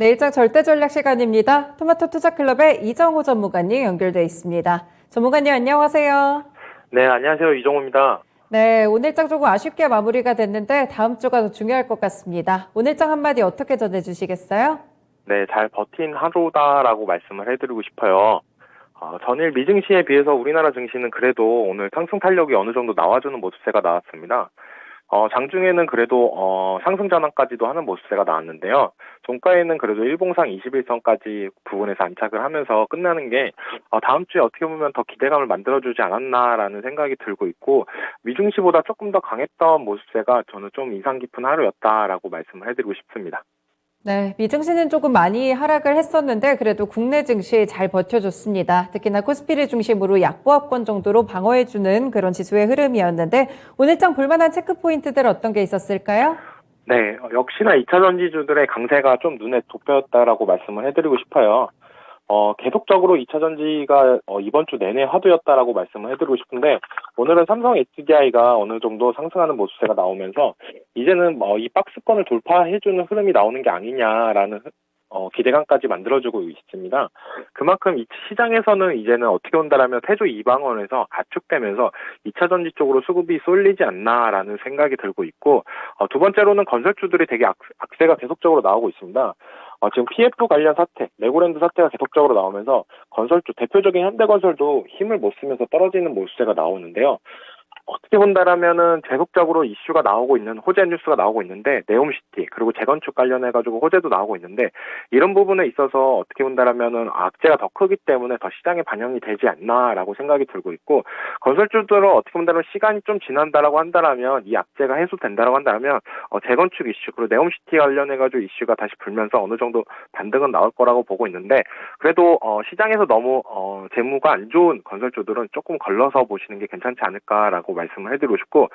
네, 일장 절대 전략 시간입니다. 토마토 투자클럽의 이정호 전무관님 연결돼 있습니다. 전무관님 안녕하세요. 네, 안녕하세요. 이종호입니다. 네, 오늘장 조금 아쉽게 마무리가 됐는데 다음 주가 더 중요할 것 같습니다. 오늘장 한마디 어떻게 전해주시겠어요? 네, 잘 버틴 하루다라고 말씀을 해드리고 싶어요. 전일 미증시에 비해서 우리나라 증시는 그래도 오늘 상승 탄력이 어느 정도 나와주는 모습세가 나왔습니다. 장중에는 그래도 상승 전환까지도 하는 모습세가 나왔는데요. 종가에는 그래도 일봉상 21선까지 부분에서 안착을 하면서 끝나는 게 다음 주에 어떻게 보면 더 기대감을 만들어주지 않았나라는 생각이 들고 있고, 미증시보다 조금 더 강했던 모습세가 저는 좀 인상 깊은 하루였다라고 말씀을 해드리고 싶습니다. 네, 미증시는 조금 많이 하락을 했었는데 그래도 국내 증시 잘 버텨줬습니다. 특히나 코스피를 중심으로 약보합권 정도로 방어해주는 그런 지수의 흐름이었는데 오늘장 볼만한 체크 포인트들 어떤 게 있었을까요? 네, 역시나 2차 전지주들의 강세가 좀 눈에 돋보였다라고 말씀을 해드리고 싶어요. 계속적으로 2차 전지가 이번 주 내내 화두였다라고 말씀을 해드리고 싶은데, 오늘은 삼성 SDI가 어느 정도 상승하는 모습세가 나오면서 이제는 이 박스권을 돌파해주는 흐름이 나오는 게 아니냐라는 기대감까지 만들어주고 있습니다. 그만큼 이 시장에서는 이제는 어떻게 온다라면 태조 이방원에서 가축되면서 2차 전지 쪽으로 수급이 쏠리지 않나라는 생각이 들고 있고, 두 번째로는 건설주들이 되게 악세가 계속적으로 나오고 있습니다. 지금 PF 관련 사태, 레고랜드 사태가 계속적으로 나오면서 건설주, 대표적인 현대건설도 힘을 못 쓰면서 떨어지는 모습세가 나오는데요. 어떻게 본다라면은 계속적으로 이슈가 나오고 있는 호재 뉴스가 나오고 있는데, 네옴시티 그리고 재건축 관련해가지고 호재도 나오고 있는데, 이런 부분에 있어서 어떻게 본다라면은 악재가 더 크기 때문에 더 시장에 반영이 되지 않나라고 생각이 들고 있고, 건설주들은 어떻게 본다면 시간이 좀 지난다라고 한다라면 이 악재가 해소된다라고 한다면 재건축 이슈 그리고 네옴시티 관련해가지고 이슈가 다시 불면서 어느 정도 반등은 나올 거라고 보고 있는데, 그래도 시장에서 너무 재무가 안 좋은 건설주들은 조금 걸러서 보시는 게 괜찮지 않을까라고 말씀을 해드리고 싶고,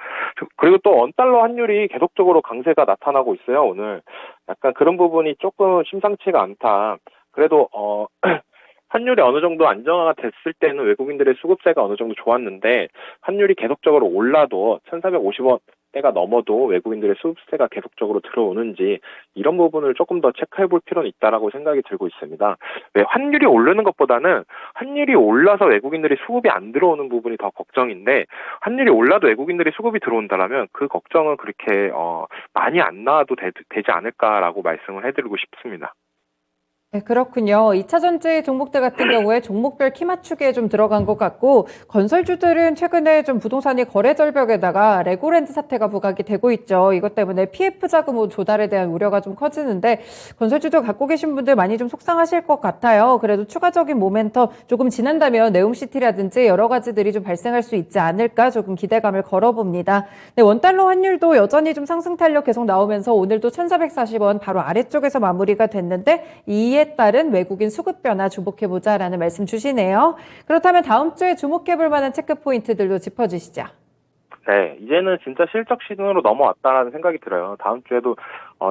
그리고 또 원달러 환율이 계속적으로 강세가 나타나고 있어요. 오늘 약간 그런 부분이 조금 심상치가 않다. 그래도 환율이 어느 정도 안정화가 됐을 때는 외국인들의 수급세가 어느 정도 좋았는데, 환율이 계속적으로 올라도 1450원대가 넘어도 외국인들의 수급세가 계속적으로 들어오는지, 이런 부분을 조금 더 체크해 볼 필요는 있다라고 생각이 들고 있습니다. 왜 환율이 오르는 것보다는 환율이 올라서 외국인들이 수급이 안 들어오는 부분이 더 걱정인데, 환율이 올라도 외국인들이 수급이 들어온다라면 그 걱정은 그렇게 많이 안 나와도 되지 않을까라고 말씀을 해드리고 싶습니다. 네, 그렇군요. 2차 전지 종목들 같은 경우에 종목별 키 맞추기에 좀 들어간 것 같고, 건설주들은 최근에 좀 부동산이 거래 절벽에다가 레고랜드 사태가 부각이 되고 있죠. 이것 때문에 PF 자금 조달에 대한 우려가 좀 커지는데, 건설주들 갖고 계신 분들 많이 좀 속상하실 것 같아요. 그래도 추가적인 모멘텀 조금 지난다면 네옴시티라든지 여러 가지들이 좀 발생할 수 있지 않을까 조금 기대감을 걸어봅니다. 네, 원달러 환율도 여전히 좀 상승 탄력 계속 나오면서 오늘도 1,440원 바로 아래쪽에서 마무리가 됐는데, 이에 따른 외국인 수급 변화 주목해보자라는 말씀 주시네요. 그렇다면 다음 주에 주목해볼 만한 체크 포인트들도 짚어주시죠. 네, 이제는 진짜 실적 시즌으로 넘어왔다라는 생각이 들어요. 다음 주에도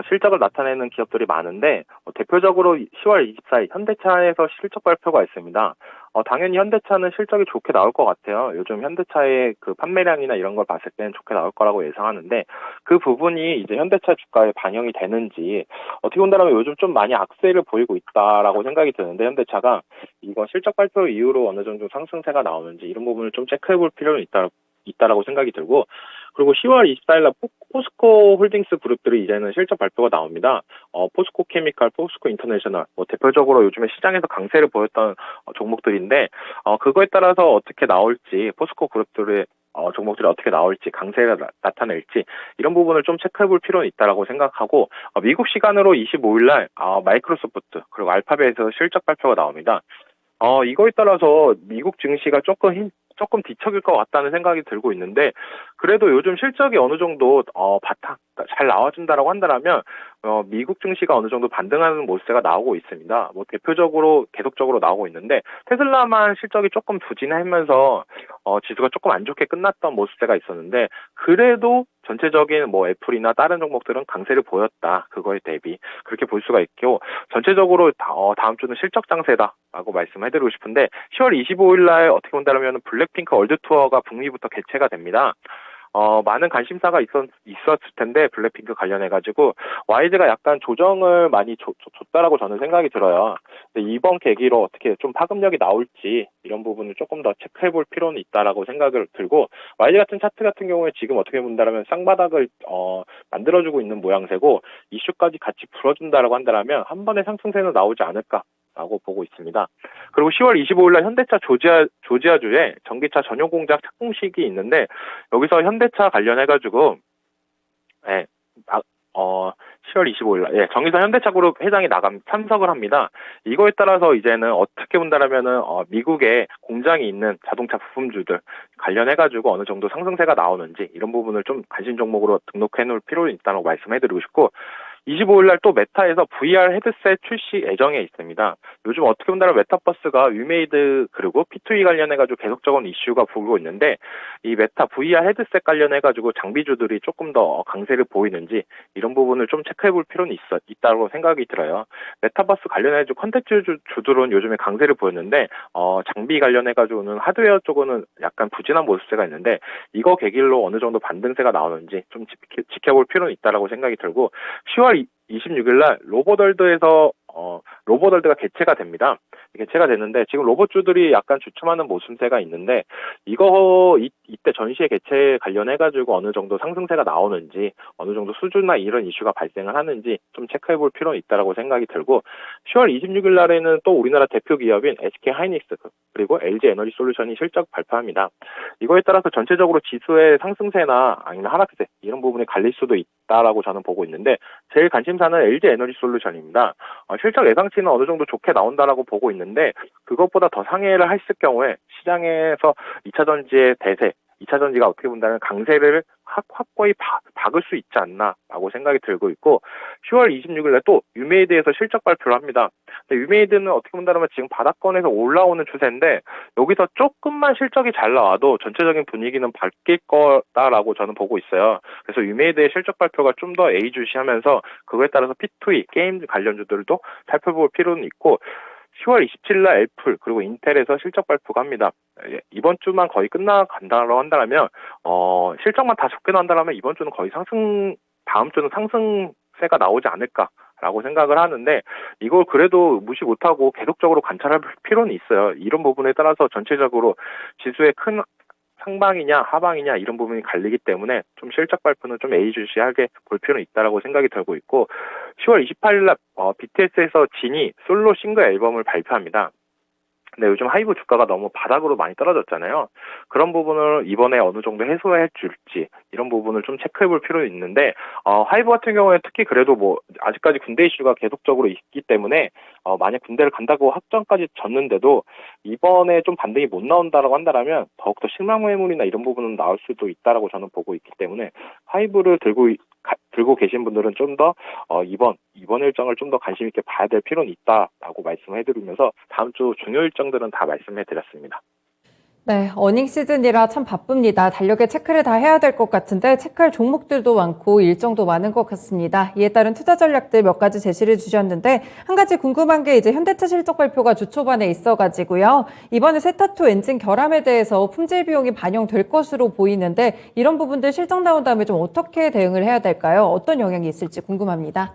실적을 나타내는 기업들이 많은데, 대표적으로 10월 24일 현대차에서 실적 발표가 있습니다. 당연히 현대차는 실적이 좋게 나올 것 같아요. 요즘 현대차의 그 판매량이나 이런 걸 봤을 때는 좋게 나올 거라고 예상하는데, 그 부분이 이제 현대차 주가에 반영이 되는지, 어떻게 본다면 요즘 좀 많이 악세를 보이고 있다라고 생각이 드는데, 현대차가 이거 실적 발표 이후로 어느 정도 상승세가 나오는지 이런 부분을 좀 체크해 볼 필요는 있다라고 생각이 들고, 그리고 10월 24일 날 포스코 홀딩스 그룹들이 이제는 실적 발표가 나옵니다. 포스코 케미칼, 포스코 인터내셔널, 대표적으로 요즘에 시장에서 강세를 보였던 종목들인데, 그거에 따라서 어떻게 나올지, 포스코 그룹들의 종목들이 어떻게 나올지, 강세가 나타낼지, 이런 부분을 좀 체크해 볼 필요는 있다라고 생각하고, 미국 시간으로 25일 날 마이크로소프트 그리고 알파벳에서 실적 발표가 나옵니다. 이거에 따라서 미국 증시가 조금 뒤척일 것 같다는 생각이 들고 있는데, 그래도 요즘 실적이 어느 정도 바탕 잘 나와준다라고 한다면 미국 증시가 어느 정도 반등하는 모습세가 나오고 있습니다. 대표적으로 계속적으로 나오고 있는데, 테슬라만 실적이 조금 부진하면서 지수가 조금 안 좋게 끝났던 모습세가 있었는데, 그래도 전체적인 애플이나 다른 종목들은 강세를 보였다. 그거에 대비 그렇게 볼 수가 있고, 전체적으로 다음 주는 실적 장세다라고 말씀해드리고 싶은데, 10월 25일 날 어떻게 본다면 블랙핑크 월드 투어가 북미부터 개최가 됩니다. 많은 관심사가 있었을 텐데, 블랙핑크 관련해가지고, YG가 약간 조정을 많이 줬다라고 저는 생각이 들어요. 근데 이번 계기로 어떻게 좀 파급력이 나올지, 이런 부분을 조금 더 체크해 볼 필요는 있다라고 생각을 들고, YG 같은 차트 같은 경우에 지금 어떻게 본다면 쌍바닥을, 만들어주고 있는 모양새고, 이슈까지 같이 불어준다라고 한다면, 한 번에 상승세는 나오지 않을까. 라고 보고 있습니다. 그리고 10월 25일 날 현대차 조지아주에 전기차 전용 공장 착공식이 있는데 여기서 현대차 관련해가지고 10월 25일 날 정의선 현대차그룹 회장이 참석을 합니다. 이거에 따라서 이제는 어떻게 본다라면은 미국에 공장이 있는 자동차 부품주들 관련해가지고 어느 정도 상승세가 나오는지 이런 부분을 좀 관심 종목으로 등록해 놓을 필요는 있다고 말씀해드리고 싶고 25일 날 또 메타에서 VR 헤드셋 출시 예정에 있습니다. 요즘 어떻게 본다면 메타버스가 위메이드 그리고 P2E 관련해가지고 계속적인 이슈가 불고 있는데 이 메타 VR 헤드셋 관련해가지고 장비주들이 조금 더 강세를 보이는지 이런 부분을 좀 체크해볼 필요는 있다고 생각이 들어요. 메타버스 관련해가지고 컨텐츠 주들은 요즘에 강세를 보였는데 장비 관련해가지고는 하드웨어 쪽은 약간 부진한 모습세가 있는데 이거 계기로 어느 정도 반등세가 나오는지 좀 지켜볼 필요는 있다고 생각이 들고 10월 26일 날 로보덜드에서 로보덜드가 개최가 됩니다. 개최가 됐는데 지금 로봇주들이 약간 주춤하는 모습세가 있는데 이때 전시회 개최 관련해가지고 어느 정도 상승세가 나오는지 어느 정도 수주나 이런 이슈가 발생을 하는지 좀 체크해볼 필요는 있다고 생각이 들고 10월 26일 날에는 또 우리나라 대표 기업인 SK 하이닉스 그리고 LG 에너지 솔루션이 실적 발표합니다. 이거에 따라서 전체적으로 지수의 상승세나 아니면 하락세 이런 부분이 갈릴 수도 있다라고 저는 보고 있는데 제일 관심사는 LG 에너지 솔루션입니다. 실적 예상치는 어느 정도 좋게 나온다라고 보고 있는데 그것보다 더 상회를 했을 경우에 시장에서 2차전지의 대세 2차전지가 어떻게 본다면 강세를 확고히 박을 수 있지 않나라고 생각이 들고 있고 10월 26일 날 또 유메이드에서 실적 발표를 합니다. 근데 유메이드는 어떻게 본다면 지금 바닥권에서 올라오는 추세인데 여기서 조금만 실적이 잘 나와도 전체적인 분위기는 바뀔 거다라고 저는 보고 있어요. 그래서 유메이드의 실적 발표가 좀 더 예의주시하면서 그거에 따라서 P2E 게임 관련주들도 살펴볼 필요는 있고 10월 27일 날 애플 그리고 인텔에서 실적 발표가 합니다. 이번 주만 거의 끝나간다고 한다면 실적만 다 적게 나온다면 이번 주는 거의 다음 주는 상승세가 나오지 않을까라고 생각을 하는데 이걸 그래도 무시 못하고 계속적으로 관찰할 필요는 있어요. 이런 부분에 따라서 전체적으로 지수의 큰 상방이냐 하방이냐 이런 부분이 갈리기 때문에 좀 실적 발표는 좀 예의주시하게 볼 필요는 있다라고 생각이 들고 있고 10월 28일 날 BTS에서 진이 솔로 싱글 앨범을 발표합니다. 근데 요즘 하이브 주가가 너무 바닥으로 많이 떨어졌잖아요. 그런 부분을 이번에 어느 정도 해소해 줄지 이런 부분을 좀 체크해 볼 필요는 있는데 하이브 같은 경우에 특히 그래도 뭐 아직까지 군대 이슈가 계속적으로 있기 때문에 만약 군대를 간다고 확정까지 졌는데도 이번에 좀 반등이 못 나온다라고 한다면 더욱더 실망 매물이나 이런 부분은 나올 수도 있다라고 저는 보고 있기 때문에 하이브를 들고 계신 분들은 좀 더 이번 일정을 좀 더 관심 있게 봐야 될 필요는 있다라고 말씀해드리면서 다음 주 중요 일정들은 다 말씀해드렸습니다. 네, 어닝 시즌이라 참 바쁩니다. 달력에 체크를 다 해야 될 것 같은데 체크할 종목들도 많고 일정도 많은 것 같습니다. 이에 따른 투자 전략들 몇 가지 제시를 주셨는데 한 가지 궁금한 게 이제 현대차 실적 발표가 주 초반에 있어가지고요. 이번에 세타2 엔진 결함에 대해서 품질 비용이 반영될 것으로 보이는데 이런 부분들 실적 나온 다음에 좀 어떻게 대응을 해야 될까요? 어떤 영향이 있을지 궁금합니다.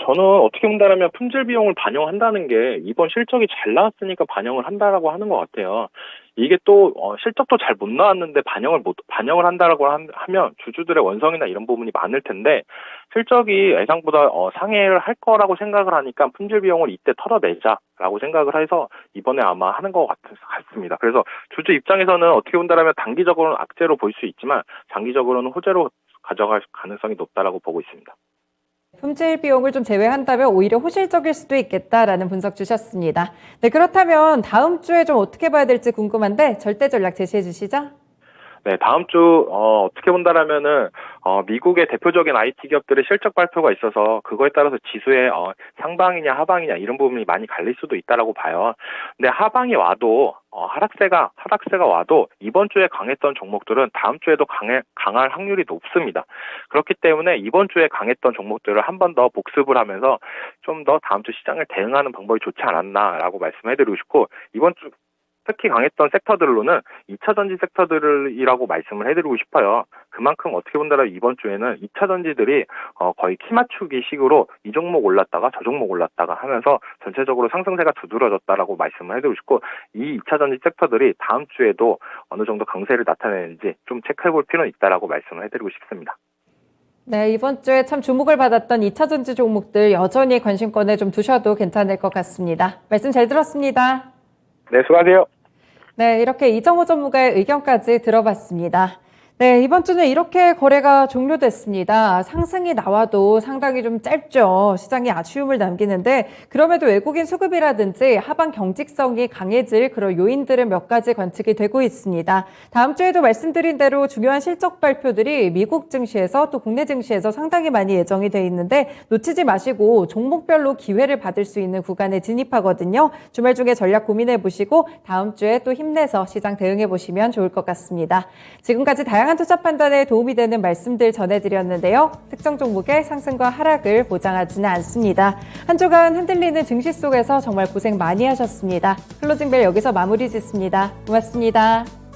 저는 어떻게 본다면 품질 비용을 반영한다는 게 이번 실적이 잘 나왔으니까 반영을 한다라고 하는 것 같아요. 이게 또 실적도 잘 못 나왔는데 반영을 한다라고 하면 주주들의 원성이나 이런 부분이 많을 텐데 실적이 예상보다 상회를 할 거라고 생각을 하니까 품질 비용을 이때 털어내자라고 생각을 해서 이번에 아마 하는 것 같습니다. 그래서 주주 입장에서는 어떻게 본다면 단기적으로는 악재로 볼 수 있지만 장기적으로는 호재로 가져갈 가능성이 높다라고 보고 있습니다. 품질 비용을 좀 제외한다면 오히려 호실적일 수도 있겠다라는 분석 주셨습니다. 네, 그렇다면 다음 주에 좀 어떻게 봐야 될지 궁금한데 절대 전략 제시해 주시죠. 네, 다음 주 어떻게 본다라면은 미국의 대표적인 IT 기업들의 실적 발표가 있어서 그거에 따라서 지수의 상방이냐 하방이냐 이런 부분이 많이 갈릴 수도 있다라고 봐요. 근데 하방이 와도 하락세가 와도 이번 주에 강했던 종목들은 다음 주에도 강할 확률이 높습니다. 그렇기 때문에 이번 주에 강했던 종목들을 한 번 더 복습을 하면서 좀 더 다음 주 시장을 대응하는 방법이 좋지 않았나라고 말씀해드리고 싶고 이번 주 특히 강했던 섹터들로는 2차전지 섹터들이라고 말씀을 해드리고 싶어요. 그만큼 어떻게 본다면 이번 주에는 2차전지들이 거의 키 맞추기 식으로 이 종목 올랐다가 저 종목 올랐다가 하면서 전체적으로 상승세가 두드러졌다라고 말씀을 해드리고 싶고, 이 2차전지 섹터들이 다음 주에도 어느 정도 강세를 나타내는지 좀 체크해볼 필요는 있다라고 말씀을 해드리고 싶습니다. 네, 이번 주에 참 주목을 받았던 2차전지 종목들 여전히 관심권에 좀 두셔도 괜찮을 것 같습니다. 말씀 잘 들었습니다. 네, 수고하세요. 네, 이렇게 이정호 전문가의 의견까지 들어봤습니다. 네, 이번 주는 이렇게 거래가 종료됐습니다. 상승이 나와도 상당히 좀 짧죠. 시장이 아쉬움을 남기는데, 그럼에도 외국인 수급이라든지 하방 경직성이 강해질 그런 요인들은 몇 가지 관측이 되고 있습니다. 다음 주에도 말씀드린 대로 중요한 실적 발표들이 미국 증시에서 또 국내 증시에서 상당히 많이 예정이 돼 있는데, 놓치지 마시고 종목별로 기회를 받을 수 있는 구간에 진입하거든요. 주말 중에 전략 고민해 보시고 다음 주에 또 힘내서 시장 대응해 보시면 좋을 것 같습니다. 지금까지 다양한 투자 판단에 도움이 되는 말씀들 전해드렸는데요. 특정 종목의 상승과 하락을 보장하지는 않습니다. 한 주간 흔들리는 증시 속에서 정말 고생 많이 하셨습니다. 클로징벨 여기서 마무리 짓습니다. 고맙습니다.